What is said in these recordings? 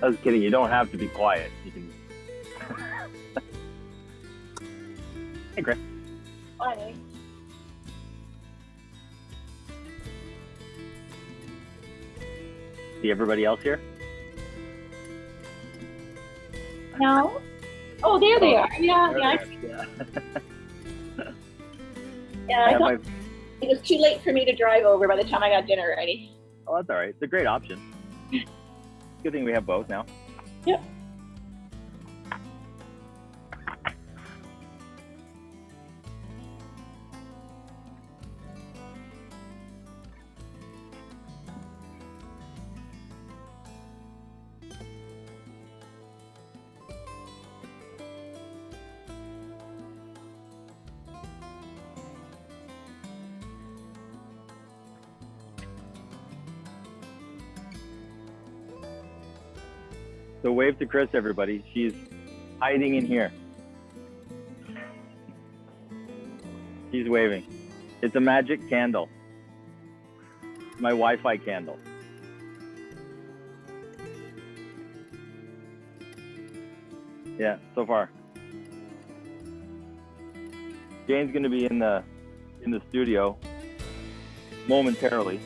I was kidding. You don't have to be quiet. You can. Hey, Chris. Hi. See everybody else here? No. Oh, there they are. Yeah, yeah. Yeah, I thought it was too late for me to drive over by the time I got dinner ready. Oh, that's all right. It's a great option. Good thing we have both now. Yep. So wave to Chris, everybody. She's hiding in here. She's waving. It's a magic candle. My Wi-Fi candle. Yeah, so far. Jane's going to be in the studio momentarily.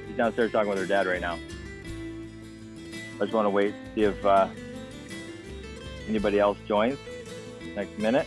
She's downstairs talking with her dad right now. I just want to wait, see if anybody else joins next minute.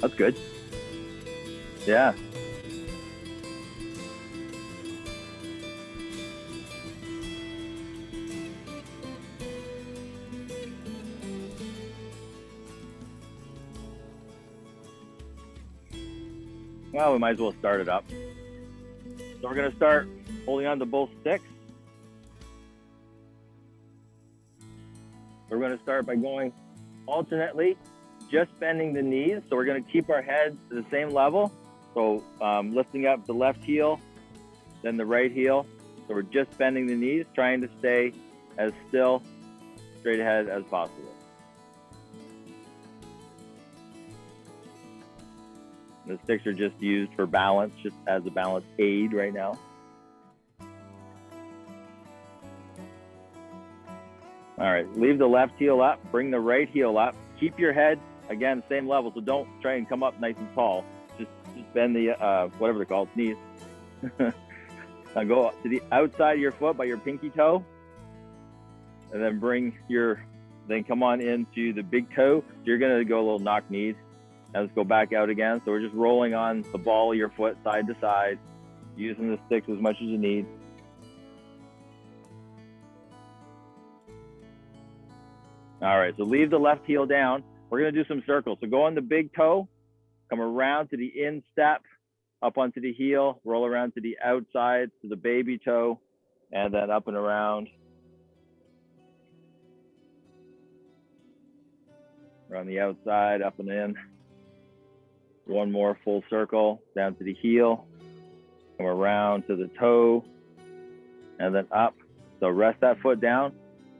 That's good. Yeah. Well, we might as well start it up. So we're going to start holding on to both sticks. We're going to start by going alternately, just bending the knees. So we're going to keep our heads to the same level. So lifting up the left heel, then the right heel. So we're just bending the knees, trying to stay as still, straight ahead as possible. The sticks are just used for balance, just as a balance aid right now. All right, leave the left heel up, bring the right heel up. Keep your head, again, same level, so don't try and come up nice and tall. Just bend the, whatever they're called, knees. Now go to the outside of your foot by your pinky toe, and then then come on into the big toe. So you're gonna go a little knock knees. Now let's go back out again. So we're just rolling on the ball of your foot side to side, using the sticks as much as you need. All right, so leave the left heel down. We're gonna do some circles. So go on the big toe, come around to the instep, up onto the heel, roll around to the outside, to the baby toe, and then up and around. Around the outside, up and in. One more full circle, down to the heel, come around to the toe, and then up. So rest that foot down,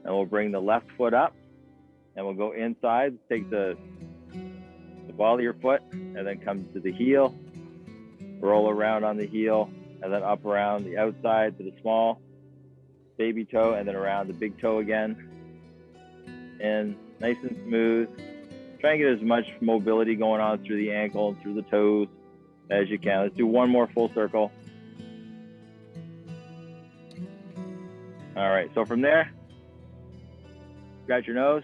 and we'll bring the left foot up, and we'll go inside, take the ball of your foot, and then come to the heel, roll around on the heel, and then up around the outside to the small baby toe, and then around the big toe again. And nice and smooth. Try and get as much mobility going on through the ankle and through the toes as you can. Let's do one more full circle. All right, so from there, scratch your nose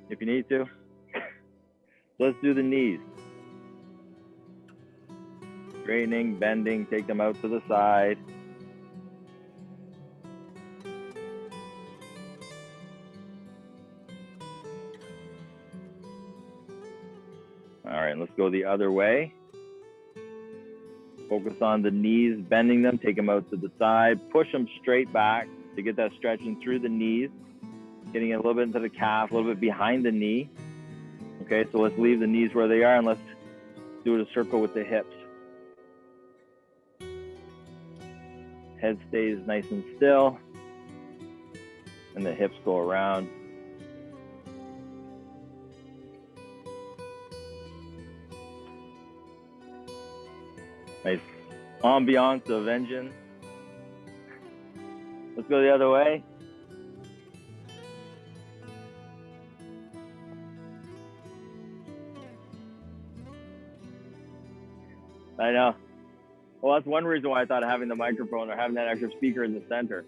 if you need to. Let's do the knees. Straightening, bending, take them out to the side. All right, let's go the other way. Focus on the knees, bending them, take them out to the side, push them straight back to get that stretching through the knees, getting it a little bit into the calf, a little bit behind the knee. Okay, so let's leave the knees where they are and let's do a circle with the hips. Head stays nice and still, and the hips go around. Nice ambiance of engine. Let's go the other way. I know. Well, that's one reason why I thought having the microphone or having that extra speaker in the center.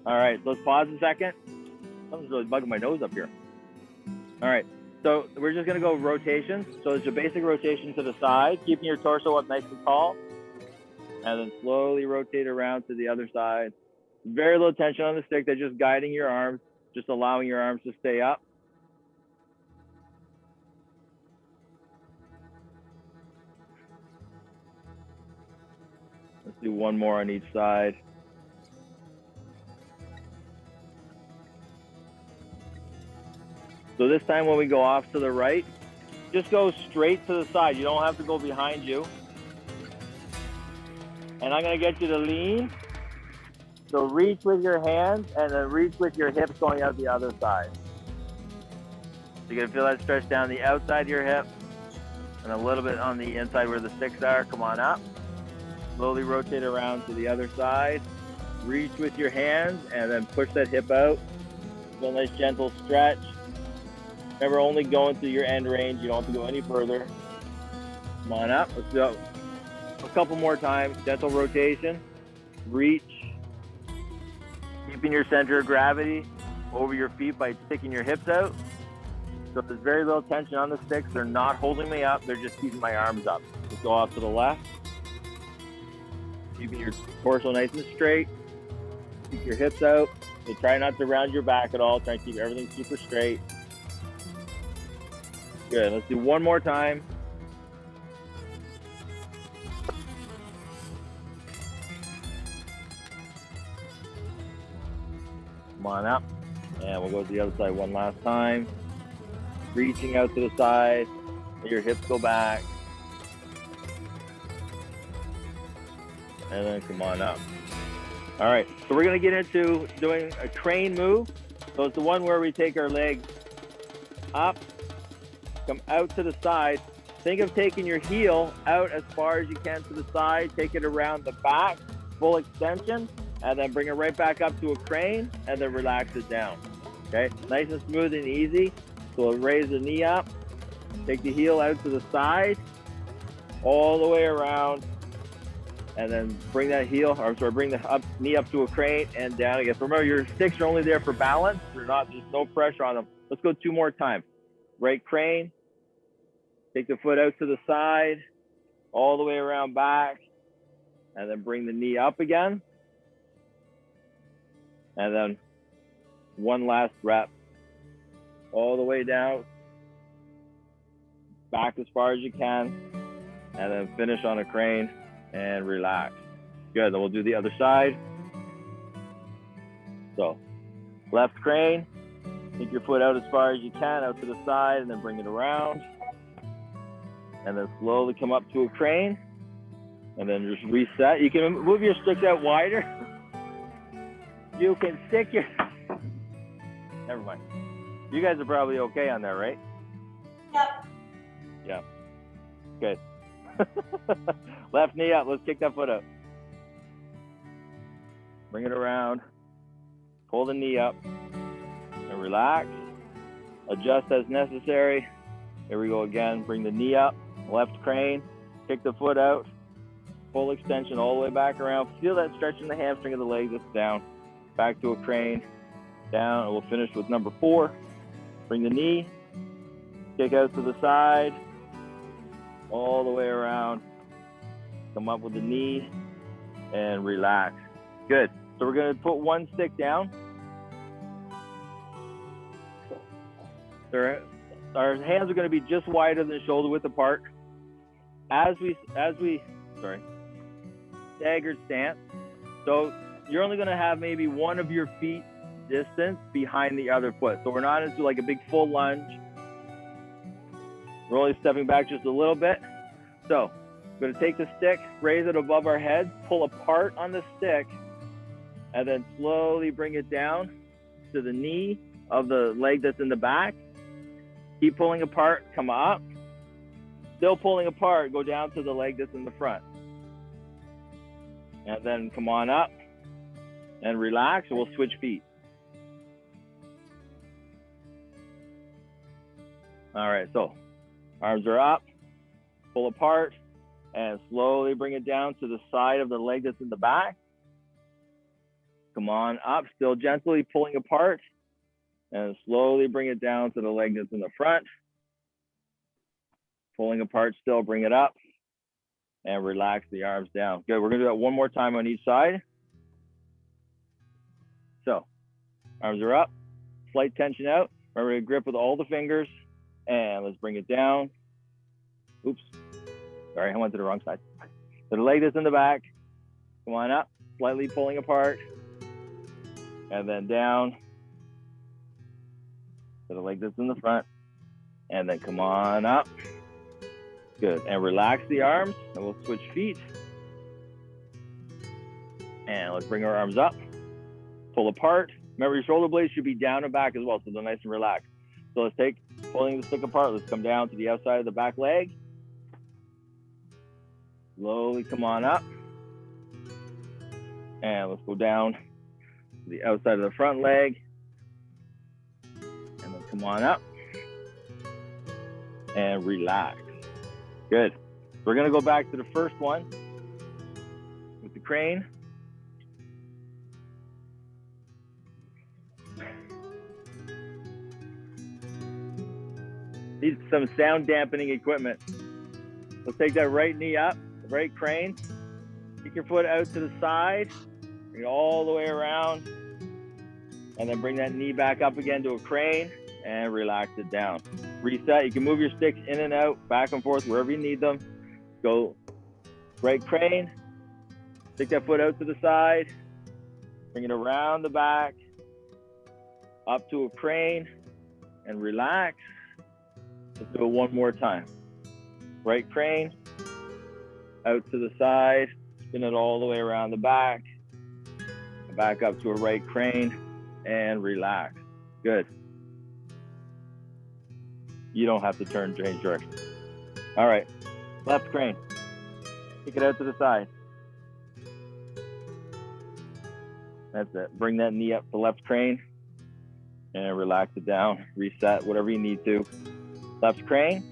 All right, let's pause a second. Something's really bugging my nose up here. All right, so we're just gonna go rotations. So it's a basic rotation to the side, keeping your torso up nice and tall, and then slowly rotate around to the other side. Very little tension on the stick. They're just guiding your arms, just allowing your arms to stay up. Let's do one more on each side. So this time when we go off to the right, just go straight to the side. You don't have to go behind you. And I'm gonna get you to lean. So reach with your hands and then reach with your hips going out the other side. You're gonna feel that stretch down the outside of your hip and a little bit on the inside where the sticks are. Come on up. Slowly rotate around to the other side. Reach with your hands and then push that hip out. Feel a nice gentle stretch. Remember, only going through your end range. You don't have to go any further. Come on up. Let's go. A couple more times. Gentle rotation. Reach. Keeping your center of gravity over your feet by sticking your hips out. So there's very little tension on the sticks. They're not holding me up. They're just keeping my arms up. Let's go off to the left. Keeping your torso nice and straight. Keep your hips out. So try not to round your back at all. Try to keep everything super straight. Good. Let's do one more time. Come on up. And we'll go to the other side one last time. Reaching out to the side. Let your hips go back. And then come on up. All right. So we're going to get into doing a crane move. So it's the one where we take our legs up, come out to the side. Think of taking your heel out as far as you can to the side. Take it around the back, full extension, and then bring it right back up to a crane, and then relax it down. Okay, nice and smooth and easy. So we'll raise the knee up, take the heel out to the side, all the way around, and then bring that heel, or sorry, bring the knee up to a crane and down again. So remember, your sticks are only there for balance. There's no pressure on them. Let's go two more times. Right crane, take the foot out to the side, all the way around back, and then bring the knee up again. And then one last rep, all the way down, back as far as you can, and then finish on a crane and relax. Good, then we'll do the other side. So, left crane, take your foot out as far as you can, out to the side, and then bring it around. And then slowly come up to a crane, and then just reset. You can move your sticks out wider. You can stick your, never mind. You guys are probably okay on that, right? Yep. Yeah. Good. Left knee up. Let's kick that foot up. Bring it around. Pull the knee up. And relax. Adjust as necessary. Here we go again. Bring the knee up. Left crane. Kick the foot out. Full extension all the way back around. Feel that stretch in the hamstring of the leg. That's down. Back to a crane. Down. And we'll finish with number 4. Bring the knee. Kick out to the side. All the way around. Come up with the knee. And relax. Good. So we're going to put one stick down. Our hands are going to be just wider than shoulder width apart. As we staggered stance. So you're only going to have maybe one of your feet distance behind the other foot. So we're not into like a big full lunge. We're only stepping back just a little bit. So we're going to take the stick, raise it above our heads, pull apart on the stick, and then slowly bring it down to the knee of the leg that's in the back. Keep pulling apart, come up. Still pulling apart, go down to the leg that's in the front. And then come on up and relax, and we'll switch feet. All right, so arms are up, pull apart, and slowly bring it down to the side of the leg that's in the back. Come on up, still gently pulling apart, and slowly bring it down to the leg that's in the front. Pulling apart still, bring it up, and relax the arms down. Good, we're gonna do that one more time on each side. So, arms are up, slight tension out. Remember to grip with all the fingers, and let's bring it down. Oops, sorry, I went to the wrong side. So the leg that's in the back, come on up, slightly pulling apart, and then down to the leg that's in the front, and then come on up. Good, and relax the arms, and we'll switch feet. And let's bring our arms up, pull apart. Remember, your shoulder blades should be down and back as well, so they're nice and relaxed. So let's take, pulling the stick apart, let's come down to the outside of the back leg. Slowly come on up. And let's go down to the outside of the front leg. And then come on up. And relax. Good. We're gonna go back to the first one with the crane. Need some sound dampening equipment. Let's take that right knee up, right crane. Kick your foot out to the side, bring it all the way around, and then bring that knee back up again to a crane and relax it down. Reset. You can move your sticks in and out, back and forth, wherever you need them. Go right crane, stick that foot out to the side, bring it around the back, up to a crane, and relax. Let's do it one more time. Right crane, out to the side, spin it all the way around the back up to a right crane, and relax. Good. You don't have to turn, change direction. All right, left crane. Kick it out to the side. That's it. Bring that knee up to left crane and relax it down. Reset, whatever you need to. Left crane.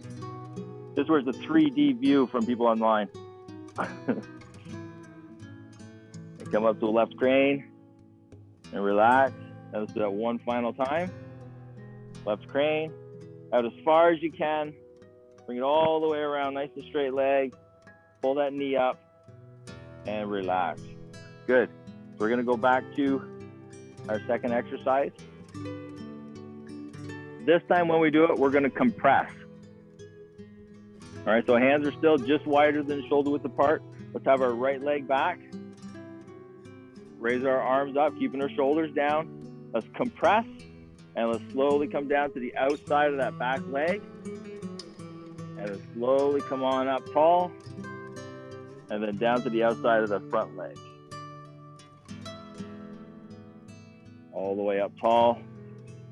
This was a 3D view from people online. Come up to a left crane and relax. And let's do that one final time. Left crane, out as far as you can. Bring it all the way around, nice and straight leg. Pull that knee up and relax. Good. We're gonna go back to our second exercise. This time when we do it, we're gonna compress. All right, so hands are still just wider than shoulder width apart. Let's have our right leg back. Raise our arms up, keeping our shoulders down. Let's compress, and let's slowly come down to the outside of that back leg. And then slowly come on up tall, and then down to the outside of the front leg. All the way up tall,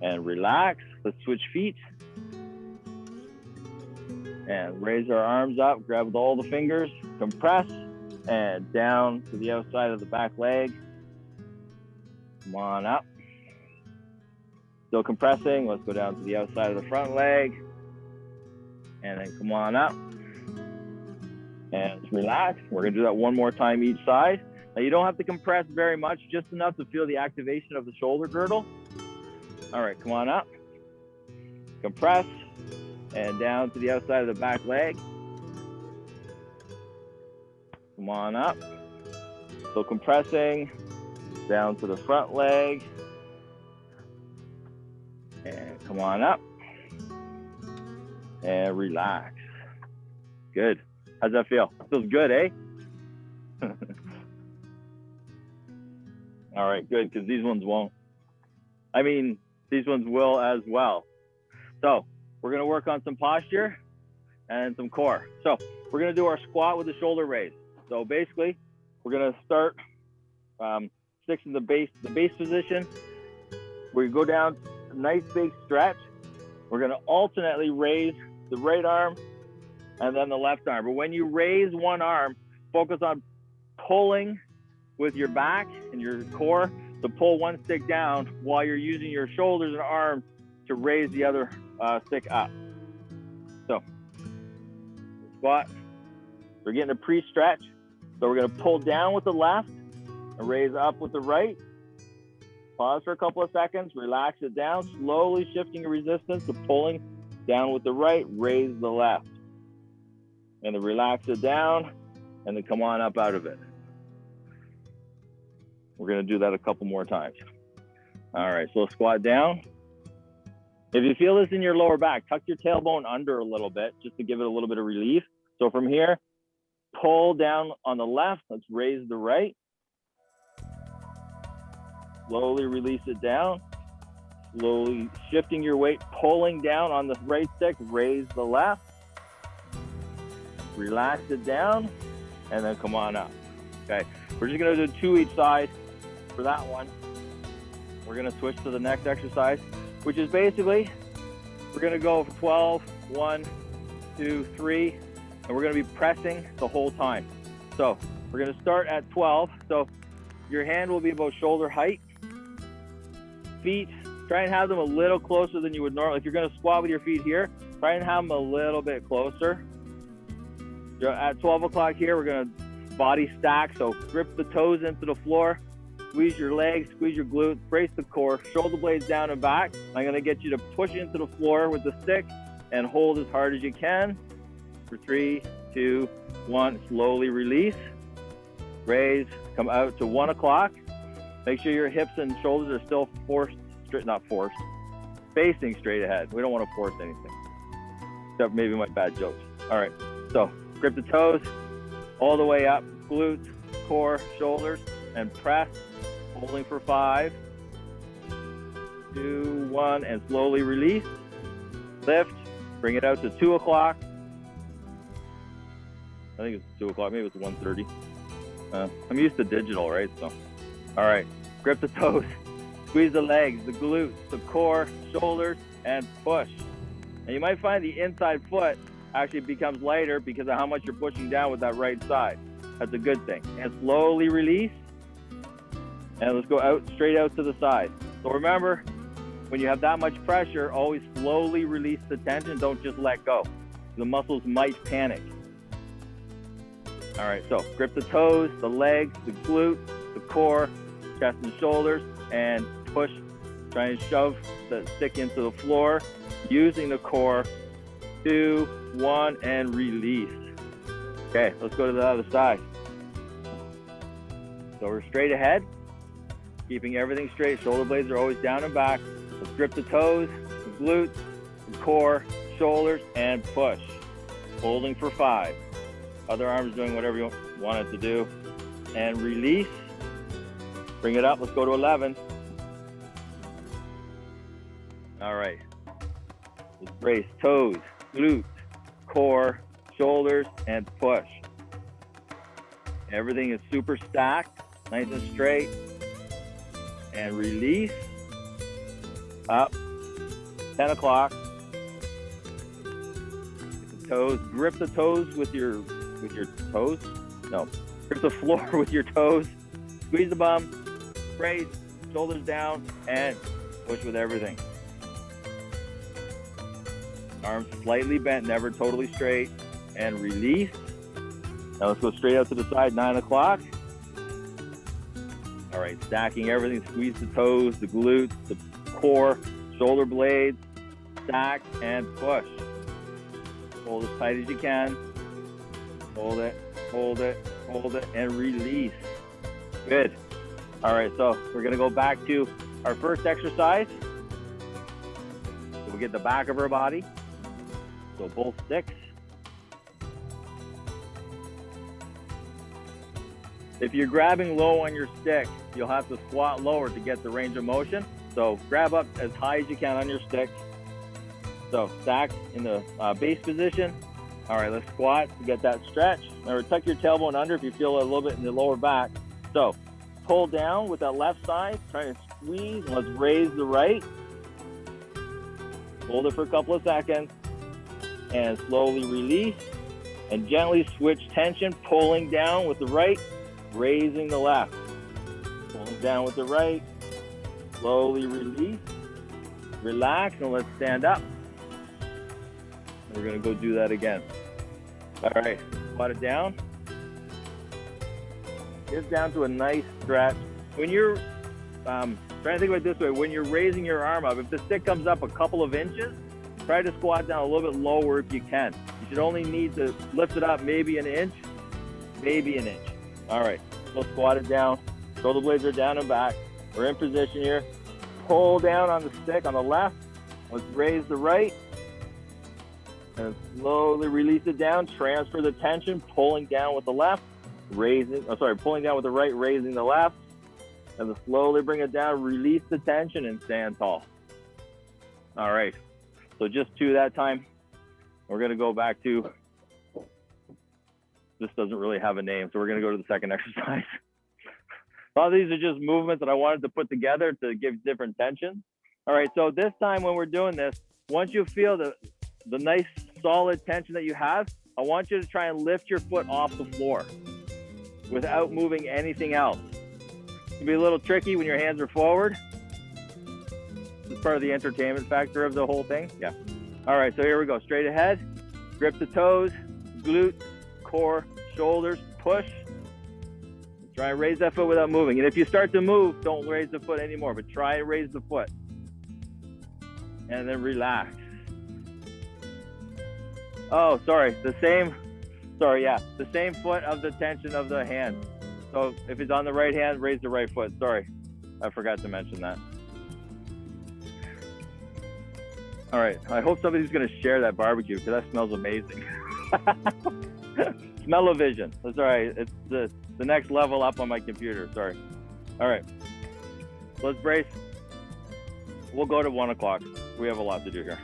and relax. Let's switch feet. And raise our arms up, grab with all the fingers, compress, and down to the outside of the back leg. Come on up. Still compressing. Let's go down to the outside of the front leg. And then come on up. And relax. We're gonna do that one more time each side. Now you don't have to compress very much, just enough to feel the activation of the shoulder girdle. All right, come on up. Compress. And down to the outside of the back leg. Come on up. So compressing, down to the front leg. And come on up. And relax. Good. How's that feel? Feels good, eh? All right, good, because these ones won't. I mean, these ones will as well. So, we're gonna work on some posture. and some core. So we're gonna do our squat with the shoulder raise. So basically, we're gonna start sticks in the base position. We go down a nice big stretch. We're gonna alternately raise the right arm and then the left arm. But when you raise one arm, focus on pulling with your back and your core to pull one stick down while you're using your shoulders and arms to raise the other stick up. So squat, we're getting a pre-stretch. So we're gonna pull down with the left and raise up with the right. Pause for a couple of seconds, relax it down, slowly shifting your resistance to pulling down with the right, raise the left. And then relax it down, and then come on up out of it. We're gonna do that a couple more times. All right, so squat down. If you feel this in your lower back, tuck your tailbone under a little bit, just to give it a little bit of relief. So from here, pull down on the left, let's raise the right. Slowly release it down. Slowly shifting your weight, pulling down on the right stick, raise the left. Relax it down, and then come on up. Okay, we're just gonna do 2 each side for that one. We're gonna switch to the next exercise, which is basically, we're gonna go for 12, 1, 2, 3, and we're gonna be pressing the whole time. So we're gonna start at 12. So your hand will be about shoulder height. Feet, try and have them a little closer than you would normally. If you're gonna squat with your feet here, try and have them a little bit closer. At 12 o'clock here, we're gonna body stack. So grip the toes into the floor, squeeze your legs, squeeze your glutes, brace the core, shoulder blades down and back. I'm gonna get you to push into the floor with the stick and hold as hard as you can. For 3, 2, 1, slowly release. Raise, come out to 1 o'clock. Make sure your hips and shoulders are still facing straight ahead. We don't want to force anything, except maybe my bad jokes. All right, so grip the toes all the way up, glutes, core, shoulders, and press, holding for 5, 2, 1, and slowly release. Lift, bring it out to 2 o'clock. I think it's 2 o'clock, maybe it's 1:30. I'm used to digital, right? So, all right, grip the toes, squeeze the legs, the glutes, the core, shoulders, and push. And you might find the inside foot actually becomes lighter because of how much you're pushing down with that right side. That's a good thing. And slowly release. And let's go out, straight out to the side. So remember, when you have that much pressure, always slowly release the tension. Don't just let go. The muscles might panic. All right, so grip the toes, the legs, the glutes, the core, chest and shoulders, and push. Try and shove the stick into the floor using the core. 2, 1, and release. Okay, let's go to the other side. So we're straight ahead, keeping everything straight. Shoulder blades are always down and back. Let's grip the toes, the glutes, the core, shoulders, and push. Holding for 5. Other arms doing whatever you want it to do. And release. Bring it up. Let's go to 11. All right. Let's brace toes, glutes, core, shoulders, and push. Everything is super stacked, nice and straight. And release. Up. 10 o'clock. Toes. Grip the toes with your toes. No. Grip the floor with your toes. Squeeze the bum. Brace. Shoulders down. And push with everything. Arms slightly bent, never totally straight. And release. Now let's go straight out to the side, 9 o'clock. All right, stacking everything. Squeeze the toes, the glutes, the core, shoulder blades. Stack and push. Hold as tight as you can. Hold it, hold it, hold it, and release. Good. All right, so we're gonna go back to our first exercise. So we'll get the back of our body. So both sticks. If you're grabbing low on your stick, you'll have to squat lower to get the range of motion. So grab up as high as you can on your stick. So stack in the base position, All right, let's squat to get that stretch. Remember, tuck your tailbone under if you feel a little bit in the lower back. So pull down with that left side, try to squeeze, and let's raise the right. Hold it for a couple of seconds and slowly release and gently switch tension, pulling down with the right, raising the left. Pulling down with the right, slowly release, relax, and let's stand up. We're gonna go do that again. All right, squat it down. Get down to a nice stretch. When you're, trying to think about it this way, when you're raising your arm up, if the stick comes up a couple of inches, try to squat down a little bit lower if you can. You should only need to lift it up maybe an inch, maybe an inch. All right, so squat it down. Shoulder blades are down and back. We're in position here. Pull down on the stick on the left. Let's raise the right. And slowly release it down. Transfer the tension, pulling down with the left, pulling down with the right, raising the left. And then slowly bring it down, release the tension, and stand tall. All right, so just 2 that time. We're gonna go back to, this doesn't really have a name, so we're gonna go to the second exercise. A lot of these are just movements that I wanted to put together to give different tension. All right, so this time when we're doing this, once you feel the nice solid tension that you have, I want you to try and lift your foot off the floor without moving anything else. It can be a little tricky when your hands are forward. This is part of the entertainment factor of the whole thing. Yeah. All right, so here we go. Straight ahead, grip the toes, glutes, core, shoulders, push. Try and raise that foot without moving. And if you start to move, don't raise the foot anymore, but try and raise the foot. And then relax. Oh, sorry, the same foot of the tension of the hand. So if it's on the right hand, raise the right foot. Sorry, I forgot to mention that. All right, I hope somebody's gonna share that barbecue because that smells amazing. Smell-o-vision, that's all right. It's the next level up on my computer, sorry. All right, let's brace. We'll go to 1 o'clock. We have a lot to do here.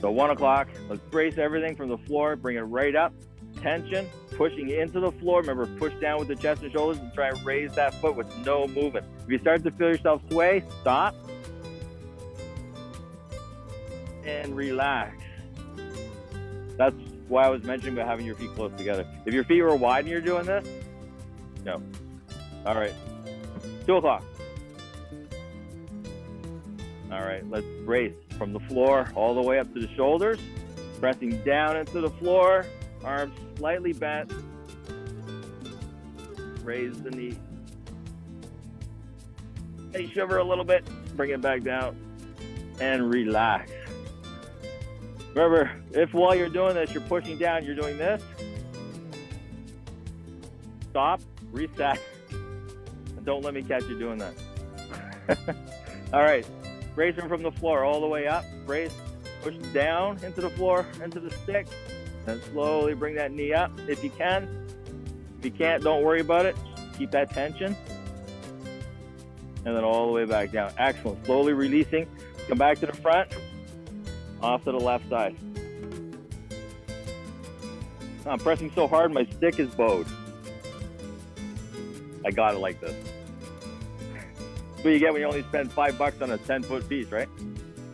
So 1 o'clock, let's brace everything from the floor, bring it right up, tension, pushing into the floor. Remember, push down with the chest and shoulders and try and raise that foot with no movement. If you start to feel yourself sway, stop and relax. That's why I was mentioning about having your feet close together. If your feet were wide and you're doing this, no. All right, 2 o'clock. All right, let's brace from the floor all the way up to the shoulders, pressing down into the floor, arms slightly bent, raise the knee. Hey, shiver a little bit, bring it back down, and relax. Remember, if while you're doing this, you're pushing down, you're doing this, stop, reset, and don't let me catch you doing that. All right. Bracing from the floor all the way up. Brace, push down into the floor, into the stick, and slowly bring that knee up if you can. If you can't, don't worry about it. Just keep that tension. And then all the way back down. Excellent. Slowly releasing. Come back to the front. Off to the left side. I'm pressing so hard, my stick is bowed. I got it like this. That's what you get when you only spend $5 on a 10-foot piece, right?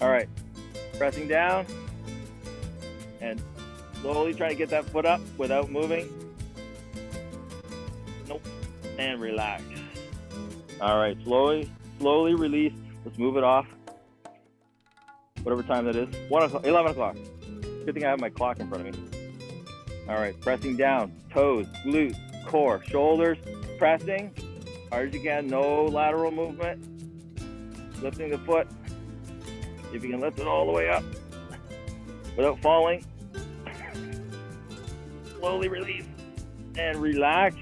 All right, pressing down and slowly trying to get that foot up without moving. Nope, and relax. All right, slowly release. Let's move it off. Whatever time that is, 11 o'clock. Good thing I have my clock in front of me. All right, pressing down, toes, glutes, core, shoulders, pressing. Hard as you can, no lateral movement. Lifting the foot. If you can lift it all the way up without falling. Slowly release and relax.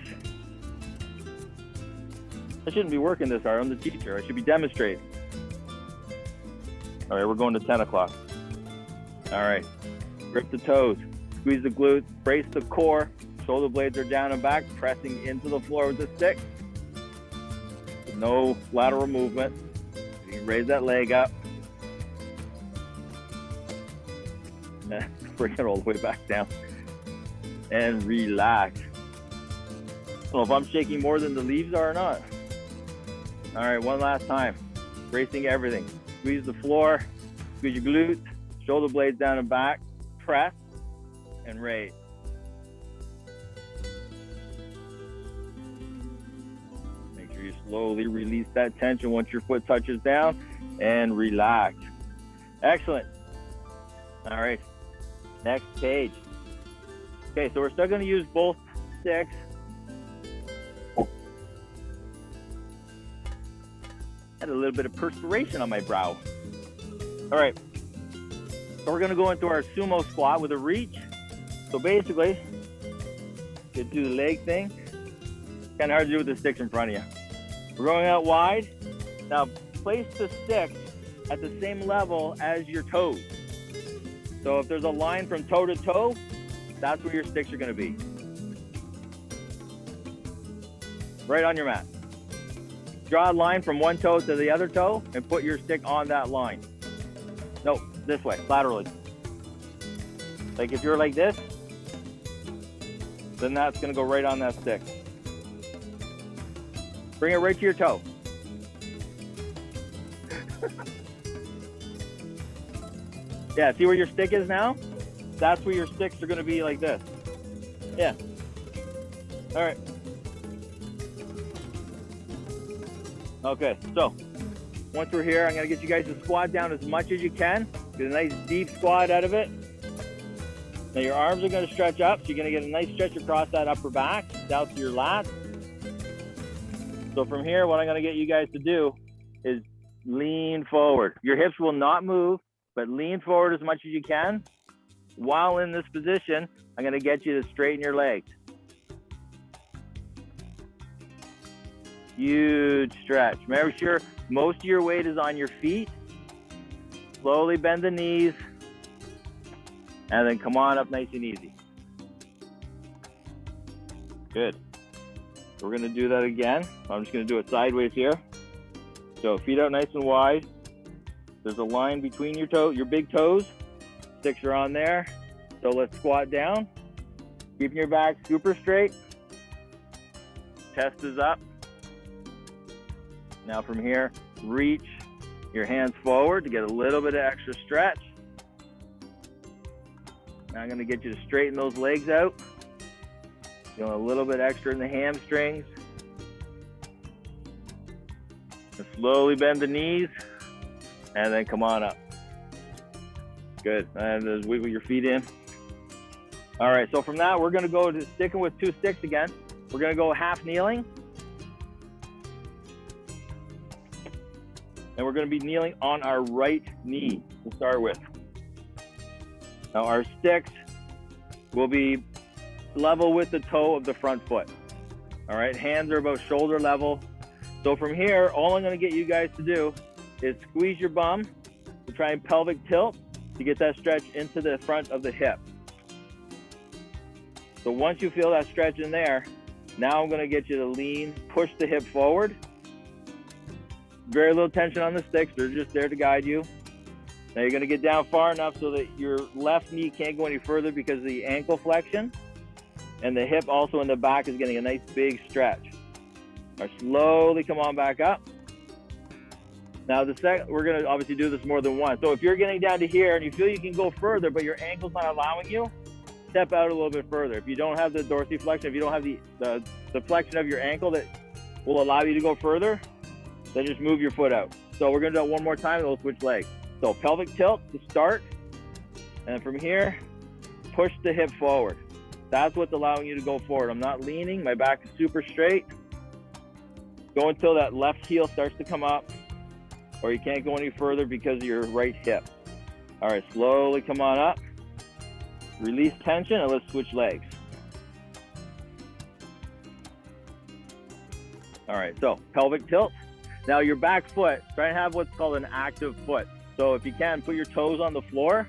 I shouldn't be working this hard. I'm the teacher. I should be demonstrating. All right, we're going to 10 o'clock. All right, grip the toes, squeeze the glutes, brace the core. Shoulder blades are down and back, pressing into the floor with the stick. No lateral movement. You can raise that leg up. Bring it all the way back down. and relax. I don't know if I'm shaking more than the leaves are or not. All right, one last time. Bracing everything. Squeeze the floor, squeeze your glutes, shoulder blades down and back, press, and raise. Make sure you slowly release that tension once your foot touches down, and relax. Excellent. All right, next page. Okay, so we're still gonna use both sticks. Had a little bit of perspiration on my brow. All right, so we're gonna go into our sumo squat with a reach. So basically, you do the leg thing. Kind of hard to do with the sticks in front of you. We're going out wide. Now place the sticks at the same level as your toes. So if there's a line from toe to toe, that's where your sticks are gonna be. Right on your mat. Draw a line from one toe to the other toe and put your stick on that line. No, this way, laterally. Like if you're like this, then that's gonna go right on that stick. Bring it right to your toe. Yeah, see where your stick is now? That's where your sticks are gonna be, like this. Yeah. All right. Okay, so once we're here, I'm gonna get you guys to squat down as much as you can. Get a nice deep squat out of it. Now your arms are gonna stretch up, so you're gonna get a nice stretch across that upper back, down to your lats. So from here, what I'm gonna get you guys to do is lean forward. Your hips will not move, but lean forward as much as you can. While in this position, I'm gonna get you to straighten your legs. Huge stretch. Make sure most of your weight is on your feet. Slowly bend the knees, and then come on up nice and easy. Good. We're gonna do that again. I'm just gonna do it sideways here. So feet out nice and wide. There's a line between your big toes. Sticks are on there. So let's squat down. Keeping your back super straight. Chest is up. Now from here, reach your hands forward to get a little bit of extra stretch. Now I'm gonna get you to straighten those legs out. Feeling a little bit extra in the hamstrings. And slowly bend the knees, and then come on up. Good, and just wiggle your feet in. All right, so from that, we're gonna go to sticking with two sticks again. We're gonna go half kneeling. And we're gonna be kneeling on our right knee to start with. Now our sticks will be level with the toe of the front foot. All right, hands are about shoulder level. So from here, all I'm gonna get you guys to do is squeeze your bum to try and pelvic tilt to get that stretch into the front of the hip. So once you feel that stretch in there, now I'm gonna get you to lean, push the hip forward. Very little tension on the sticks, they're just there to guide you. Now you're gonna get down far enough so that your left knee can't go any further because of the ankle flexion. And the hip also in the back is getting a nice big stretch. All right, slowly come on back up. Now we're gonna obviously do this more than once. So if you're getting down to here and you feel you can go further, but your ankle's not allowing you, step out a little bit further. If you don't have the dorsiflexion, if you don't have the flexion of your ankle that will allow you to go further, then just move your foot out. So we're gonna do it one more time and we'll switch legs. So pelvic tilt to start. And from here, push the hip forward. That's what's allowing you to go forward. I'm not leaning, my back is super straight. Go until that left heel starts to come up, or you can't go any further because of your right hip. All right, slowly come on up. Release tension and let's switch legs. All right, so pelvic tilt. Now your back foot, try and have what's called an active foot. So if you can, put your toes on the floor.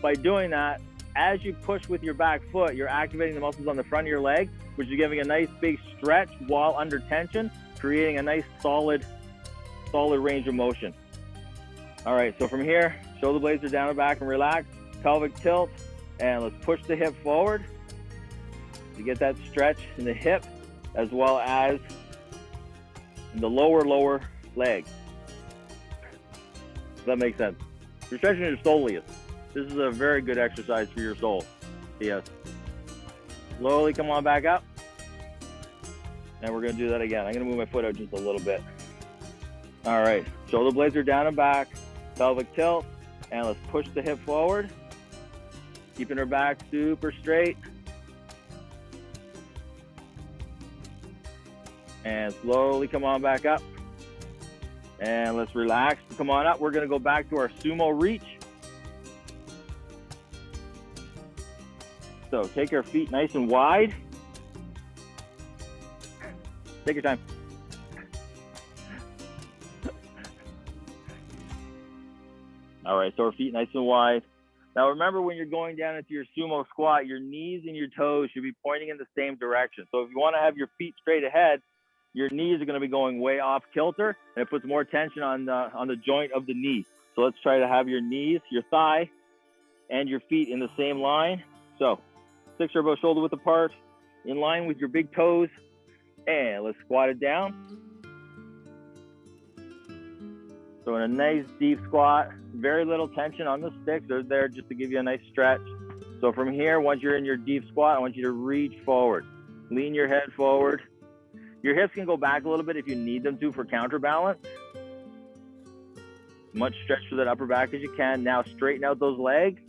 By doing that, as you push with your back foot, you're activating the muscles on the front of your leg, which is giving a nice big stretch while under tension, creating a nice solid range of motion. All right, so from here, shoulder blades are down and back and relax, pelvic tilt, and let's push the hip forward. You get that stretch in the hip as well as in the lower leg. Does that make sense? You're stretching your soleus. This is a very good exercise for your soul. Yes. Slowly come on back up. And we're going to do that again. I'm going to move my foot out just a little bit. All right. Shoulder blades are down and back. Pelvic tilt. And let's push the hip forward. Keeping her back super straight. And slowly come on back up. And let's relax. Come on up. We're going to go back to our sumo reach. So take our feet nice and wide. Take your time. All right, so our feet nice and wide. Now remember, when you're going down into your sumo squat, your knees and your toes should be pointing in the same direction. So if you want to have your feet straight ahead, your knees are going to be going way off kilter, and it puts more tension on the joint of the knee. So let's try to have your knees, your thigh, and your feet in the same line. So six are both shoulder width apart, in line with your big toes, and let's squat it down. So in a nice deep squat, very little tension on the sticks. They're there just to give you a nice stretch. So from here, once you're in your deep squat, I want you to reach forward. Lean your head forward. Your hips can go back a little bit if you need them to for counterbalance. Much stretch for that upper back as you can. Now straighten out those legs.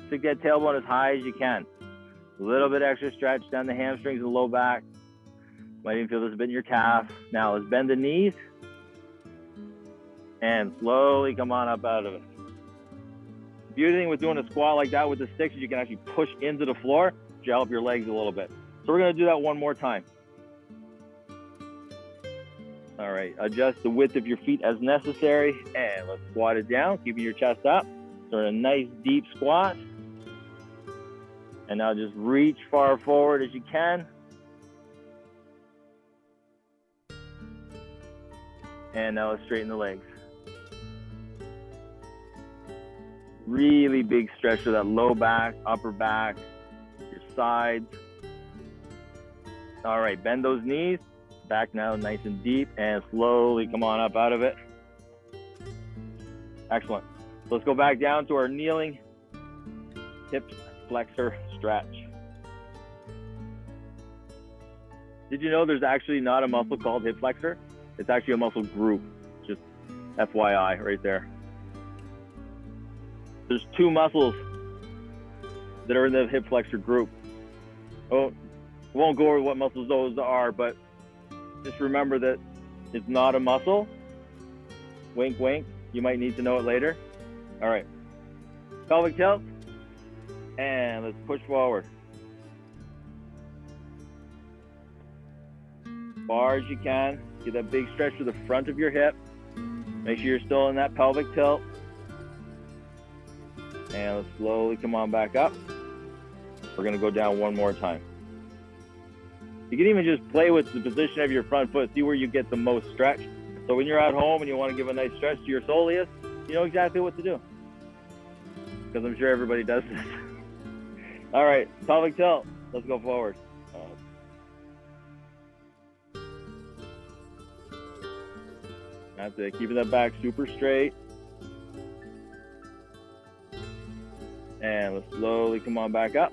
Stick that tailbone as high as you can. A little bit extra stretch down the hamstrings and low back. Might even feel this a bit in your calf. Now let's bend the knees. And slowly come on up out of it. The beauty thing with doing a squat like that with the sticks is you can actually push into the floor to help your legs a little bit. So we're going to do that one more time. All right, adjust the width of your feet as necessary, and let's squat it down, keeping your chest up. So in a nice deep squat. And now just reach far forward as you can. And now let's straighten the legs. Really big stretch for that low back, upper back, your sides. All right, bend those knees. Back now nice and deep, and slowly come on up out of it. Excellent. Let's go back down to our kneeling hip flexor stretch. Did you know there's actually not a muscle called hip flexor? It's actually a muscle group. Just FYI right there. There's two muscles that are in the hip flexor group. Oh, won't go over what muscles those are, but just remember that it's not a muscle. Wink, wink. You might need to know it later. All right. Pelvic tilt. And let's push forward. Far as you can. Get that big stretch to the front of your hip. Make sure you're still in that pelvic tilt. And let's slowly come on back up. We're going to go down one more time. You can even just play with the position of your front foot, see where you get the most stretch. So when you're at home and you want to give a nice stretch to your soleus, you know exactly what to do. Because I'm sure everybody does this. All right, pelvic tilt. Let's go forward. That's it. Keeping that back super straight. And let's slowly come on back up.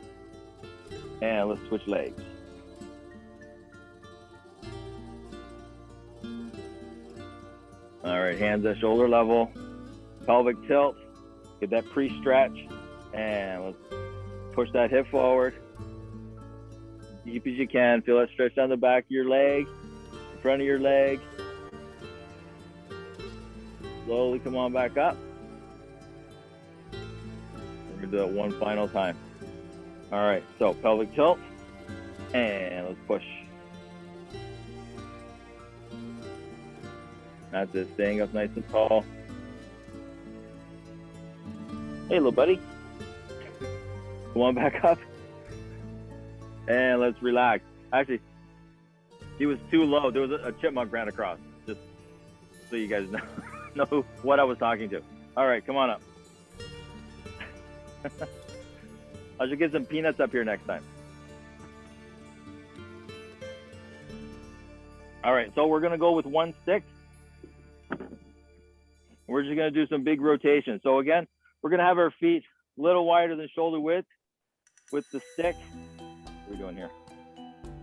And let's switch legs. All right, hands at shoulder level. Pelvic tilt. Get that pre-stretch. And let's push that hip forward. Deep as you can. Feel that stretch down the back of your leg, the front of your leg. Slowly come on back up. We're going to do it one final time. All right, so pelvic tilt. And let's push. That's it, staying up nice and tall. Hey, little buddy. Come on back up. And let's relax. Actually, he was too low. There was a chipmunk ran across. Just so you guys know what I was talking to. All right, come on up. I should get some peanuts up here next time. All right, so we're gonna go with one stick. We're just gonna do some big rotations. So again, we're gonna have our feet a little wider than shoulder width with the stick. What are we doing here?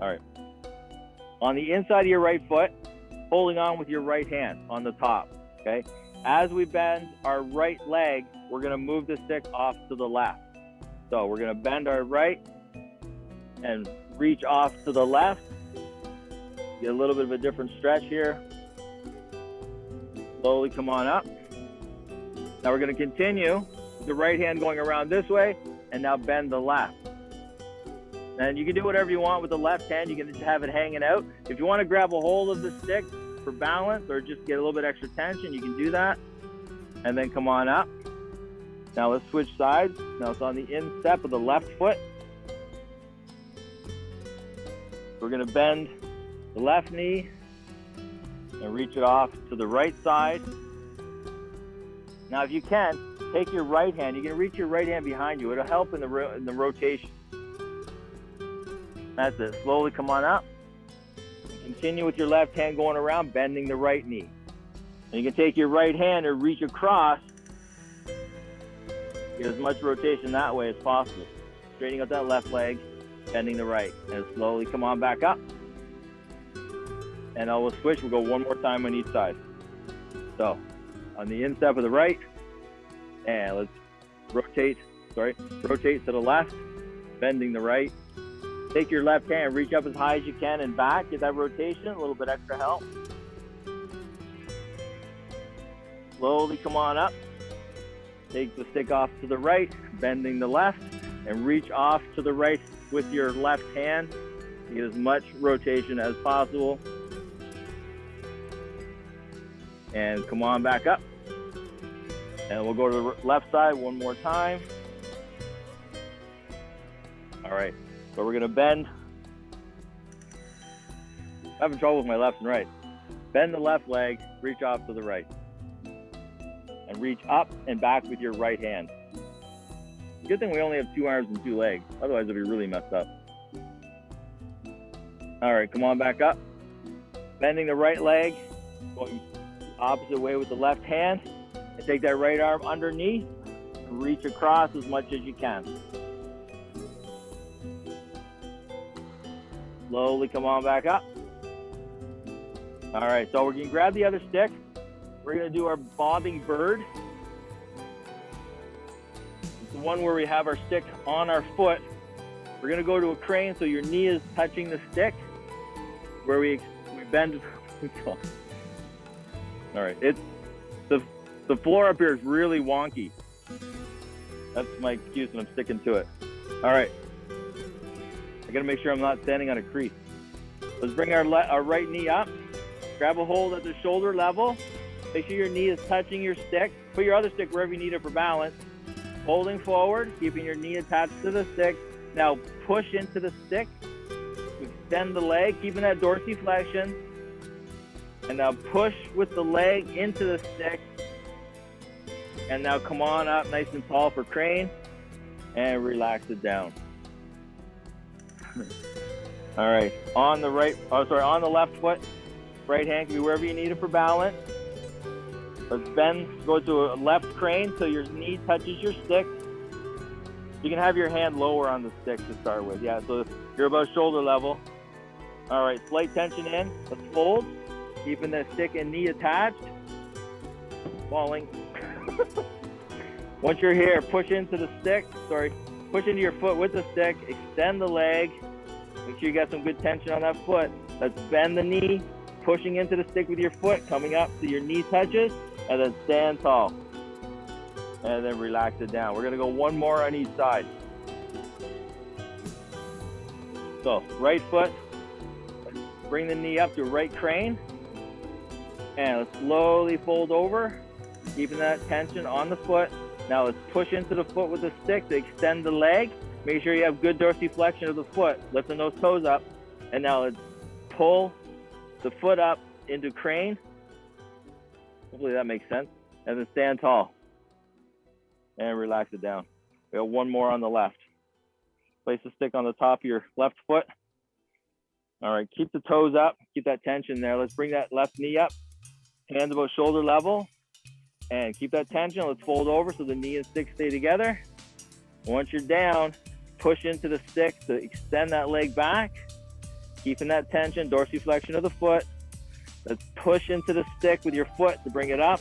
All right. On the inside of your right foot, holding on with your right hand on the top, okay? As we bend our right leg, we're gonna move the stick off to the left. So we're gonna bend our right and reach off to the left. Get a little bit of a different stretch here. Slowly come on up. Now we're gonna continue with the right hand going around this way, and now bend the left. And you can do whatever you want with the left hand. You can just have it hanging out. If you want to grab a hold of the stick for balance or just get a little bit extra tension, you can do that. And then come on up. Now let's switch sides. Now it's on the instep of the left foot. We're going to bend the left knee and reach it off to the right side. Now if you can, take your right hand. You can reach your right hand behind you. It'll help in the rotation. That's it. Slowly come on up. Continue with your left hand going around, bending the right knee. And you can take your right hand and reach across. Get as much rotation that way as possible. Straightening out that left leg, bending the right. And slowly come on back up. And I will switch. We'll go one more time on each side. So, on the instep of the right. And let's rotate to the left, bending the right. Take your left hand, reach up as high as you can and back. Get that rotation, a little bit extra help. Slowly come on up. Take the stick off to the right, bending the left, and reach off to the right with your left hand. Get as much rotation as possible. And come on back up. And we'll go to the left side one more time. All right. So we're gonna bend. I'm having trouble with my left and right. Bend the left leg, reach off to the right. And reach up and back with your right hand. Good thing we only have 2 arms and 2 legs. Otherwise it'd be really messed up. All right, come on back up. Bending the right leg, going opposite way with the left hand. And take that right arm underneath and reach across as much as you can. Slowly come on back up. All right, so we're gonna grab the other stick. We're gonna do our bobbing bird. It's the one where we have our stick on our foot. We're gonna go to a crane so your knee is touching the stick, where we bend. All right, it's the floor up here is really wonky. That's my excuse and I'm sticking to it. All right. I gotta make sure I'm not standing on a crease. Let's bring our right knee up. Grab a hold at the shoulder level. Make sure your knee is touching your stick. Put your other stick wherever you need it for balance. Holding forward, keeping your knee attached to the stick. Now push into the stick. Extend the leg, keeping that dorsiflexion. And now push with the leg into the stick. And now come on up nice and tall for crane. And relax it down. All right, on the left foot, right hand can be wherever you need it for balance. Let's bend, go to a left crane so your knee touches your stick. You can have your hand lower on the stick to start with. Yeah, so you're about shoulder level. All right, slight tension in. Let's fold, keeping the stick and knee attached. Falling. Once you're here, push into the stick. Push into your foot with the stick. Extend the leg. Make sure you got some good tension on that foot. Let's bend the knee, pushing into the stick with your foot, coming up so your knee touches, and then stand tall. And then relax it down. We're gonna go one more on each side. So, right foot, let's bring the knee up to right crane. And let's slowly fold over, keeping that tension on the foot. Now let's push into the foot with the stick to extend the leg. Make sure you have good dorsiflexion of the foot, lifting those toes up. And now let's pull the foot up into crane. Hopefully that makes sense. And then stand tall. And relax it down. We have one more on the left. Place the stick on the top of your left foot. All right, keep the toes up, keep that tension there. Let's bring that left knee up, hands about shoulder level, and keep that tension. Let's fold over so the knee and stick stay together. Once you're down, push into the stick to extend that leg back, keeping that tension, dorsiflexion of the foot. Let's push into the stick with your foot to bring it up,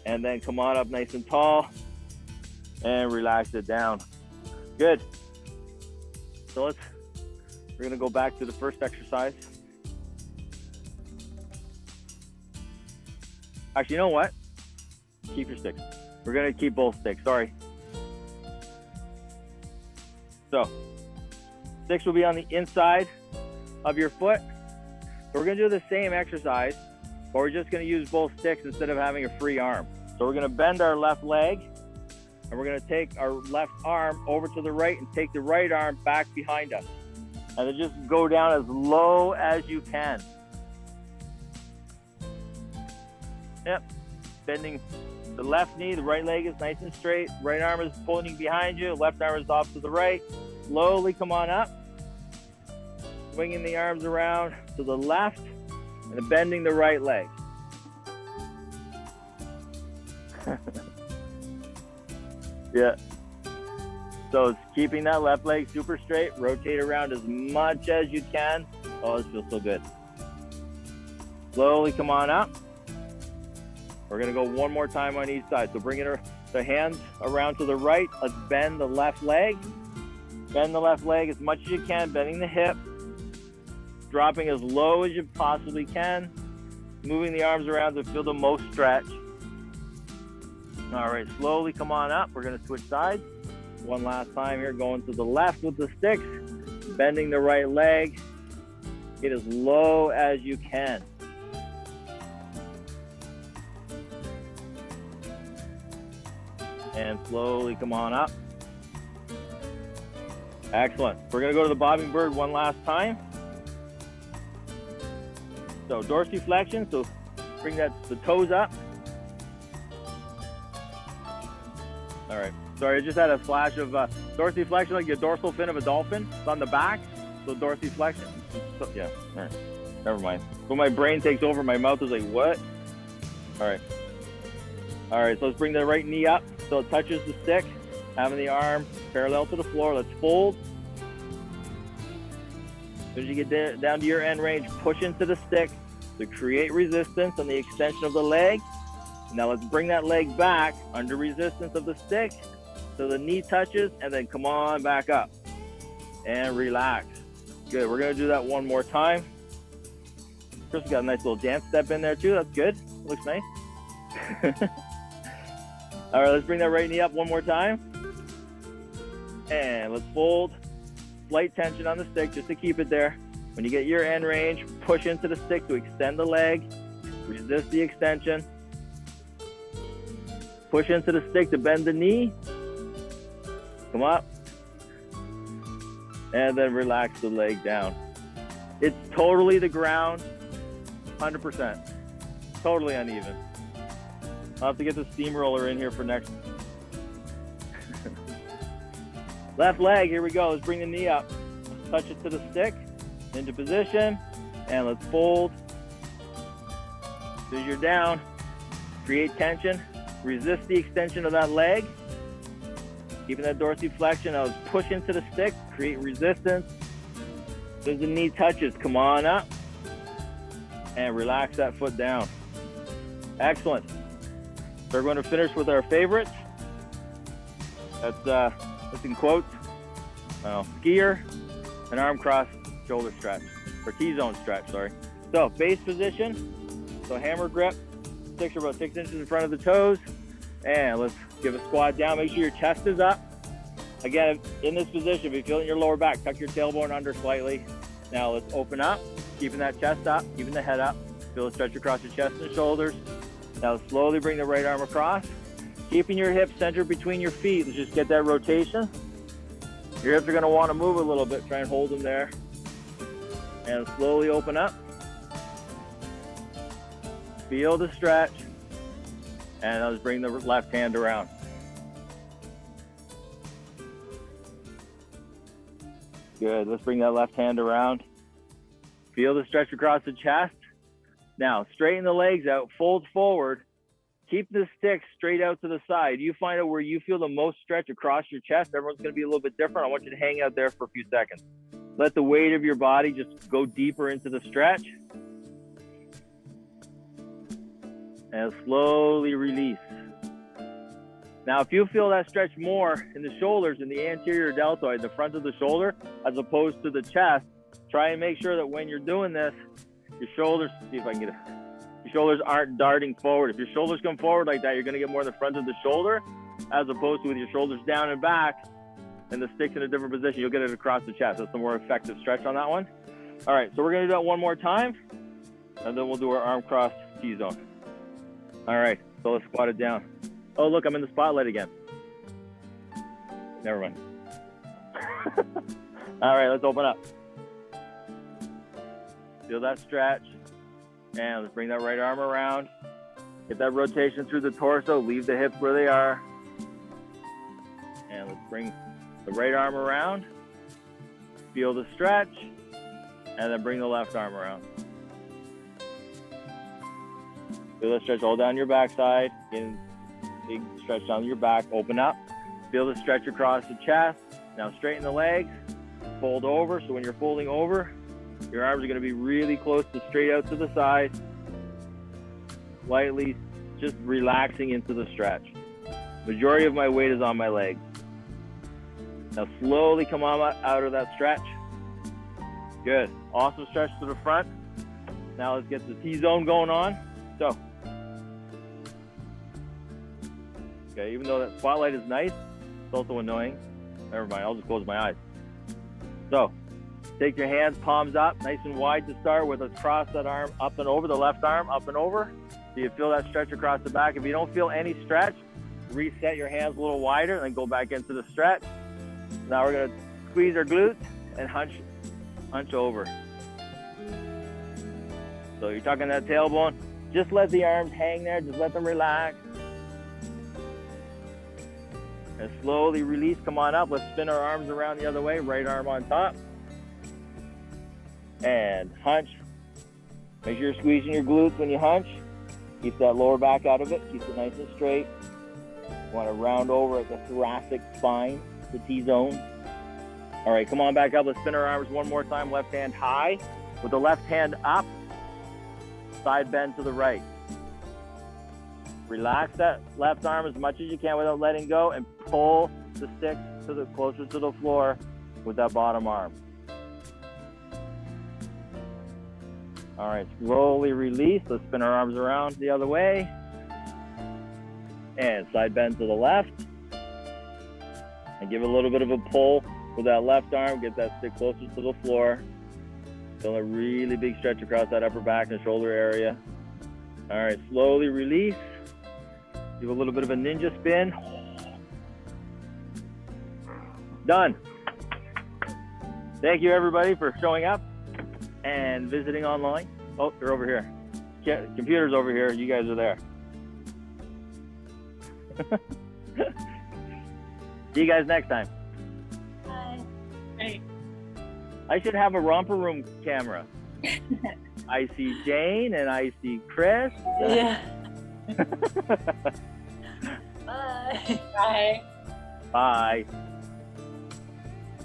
and then come on up nice and tall, and relax it down. Good. So we're gonna go back to the first exercise. Actually, you know what? Keep your sticks. We're gonna keep both sticks, sorry. So, sticks will be on the inside of your foot. So we're gonna do the same exercise, but we're just gonna use both sticks instead of having a free arm. So we're gonna bend our left leg, and we're gonna take our left arm over to the right and take the right arm back behind us. And then just go down as low as you can. Yep, bending the left knee, the right leg is nice and straight, right arm is pointing behind you, left arm is off to the right. Slowly come on up, swinging the arms around to the left, and bending the right leg. Yeah. So it's keeping that left leg super straight, rotate around as much as you can. Oh, this feels so good. Slowly come on up. We're gonna go one more time on each side. So bring the hands around to the right. Let's bend the left leg. Bend the left leg as much as you can, bending the hip. Dropping as low as you possibly can. Moving the arms around to feel the most stretch. All right, slowly come on up. We're gonna switch sides. One last time here, going to the left with the sticks, bending the right leg. Get as low as you can. And slowly come on up. Excellent. We're gonna go to the bobbing bird one last time. So dorsiflexion, so bring the toes up. All right. Sorry, I just had a flash of dorsiflexion, like the dorsal fin of a dolphin. It's on the back, so dorsiflexion. So, yeah, all right. Never mind. When my brain takes over, my mouth is like, what? All right. All right, so let's bring the right knee up so it touches the stick, having the arm parallel to the floor. Let's fold. As soon as you get down to your end range, push into the stick to create resistance on the extension of the leg. Now let's bring that leg back under resistance of the stick so the knee touches, and then come on back up and relax. Good, we're gonna do that one more time. Chris got a nice little dance step in there too, that's good, looks nice. All right, let's bring that right knee up one more time. And let's fold, slight tension on the stick just to keep it there. When you get your end range, push into the stick to extend the leg, resist the extension. Push into the stick to bend the knee. Come up. And then relax the leg down. It's totally the ground, 100%. Totally uneven. I'll have to get the steamroller in here for next. Left leg, here we go. Let's bring the knee up. Touch it to the stick, into position, and let's fold. As soon as you're down, create tension. Resist the extension of that leg. Keeping that dorsiflexion. Now let's push into the stick, create resistance. As soon as the knee touches, come on up and relax that foot down. Excellent. So we're going to finish with our favorites. That's in quotes. Skier and arm cross shoulder stretch, or T-zone stretch, sorry. So base position, so hammer grip. Sticks are about 6 inches in front of the toes, and let's give a squat down. Make sure your chest is up. Again, in this position, if you feel it in your lower back, tuck your tailbone under slightly. Now let's open up, keeping that chest up, keeping the head up. Feel a stretch across your chest and shoulders. Now slowly bring the right arm across, keeping your hips centered between your feet. Let's just get that rotation. Your hips are going to want to move a little bit. Try and hold them there, and slowly open up. Feel the stretch, and let's bring the left hand around. Good, let's bring that left hand around. Feel the stretch across the chest. Now, straighten the legs out, fold forward. Keep the stick straight out to the side. You find out where you feel the most stretch across your chest. Everyone's going to be a little bit different. I want you to hang out there for a few seconds. Let the weight of your body just go deeper into the stretch. And slowly release. Now, if you feel that stretch more in the shoulders, in the anterior deltoid, the front of the shoulder, as opposed to the chest, try and make sure that when you're doing this, your shoulders, see if I can get it, your shoulders aren't darting forward. If your shoulders come forward like that, you're going to get more in the front of the shoulder, as opposed to with your shoulders down and back, and the stick's in a different position, you'll get it across the chest. That's the more effective stretch on that one. All right, so we're going to do that one more time, and then we'll do our arm cross T-zone. All right, so let's squat it down. Oh, look, I'm in the spotlight again. Never mind. All right, let's open up. Feel that stretch. And let's bring that right arm around. Get that rotation through the torso. Leave the hips where they are. And let's bring the right arm around. Feel the stretch. And then bring the left arm around. Feel the stretch all down your backside. Getting big stretch down your back. Open up. Feel the stretch across the chest. Now straighten the legs. Fold over. So when you're folding over, your arms are going to be really close to straight out to the side. Lightly just relaxing into the stretch. Majority of my weight is on my legs. Now slowly come on out of that stretch. Good. Awesome stretch to the front. Now let's get the T-zone going on. So, okay, even though that spotlight is nice, it's also annoying. Never mind, I'll just close my eyes. So, take your hands, palms up, nice and wide to start with. Let's cross that arm up and over, the left arm up and over. So you feel that stretch across the back. If you don't feel any stretch, reset your hands a little wider and then go back into the stretch. Now we're going to squeeze our glutes and hunch over. So you're tucking that tailbone. Just let the arms hang there. Just let them relax. And slowly release. Come on up. Let's spin our arms around the other way. Right arm on top. And hunch. Make sure you're squeezing your glutes when you hunch. Keep that lower back out of it. Keep it nice and straight. You want to round over at the thoracic spine, the T-zone. All right, come on back up. Let's spin our arms one more time. Left hand high. With the left hand up, side bend to the right. Relax that left arm as much as you can without letting go, and pull the stick to the closer to the floor with that bottom arm. All right, slowly release. Let's spin our arms around the other way. And side bend to the left. And give a little bit of a pull with that left arm. Get that stick closer to the floor. Feel a really big stretch across that upper back and shoulder area. All right, slowly release. Give a little bit of a ninja spin. Done. Thank you, everybody, for showing up and visiting online. Oh, they're over here. Computer's over here. You guys are there. See you guys next time. Bye. Bye. I should have a romper room camera. I see Jane and I see Chris. Yeah. Bye. Bye. Bye.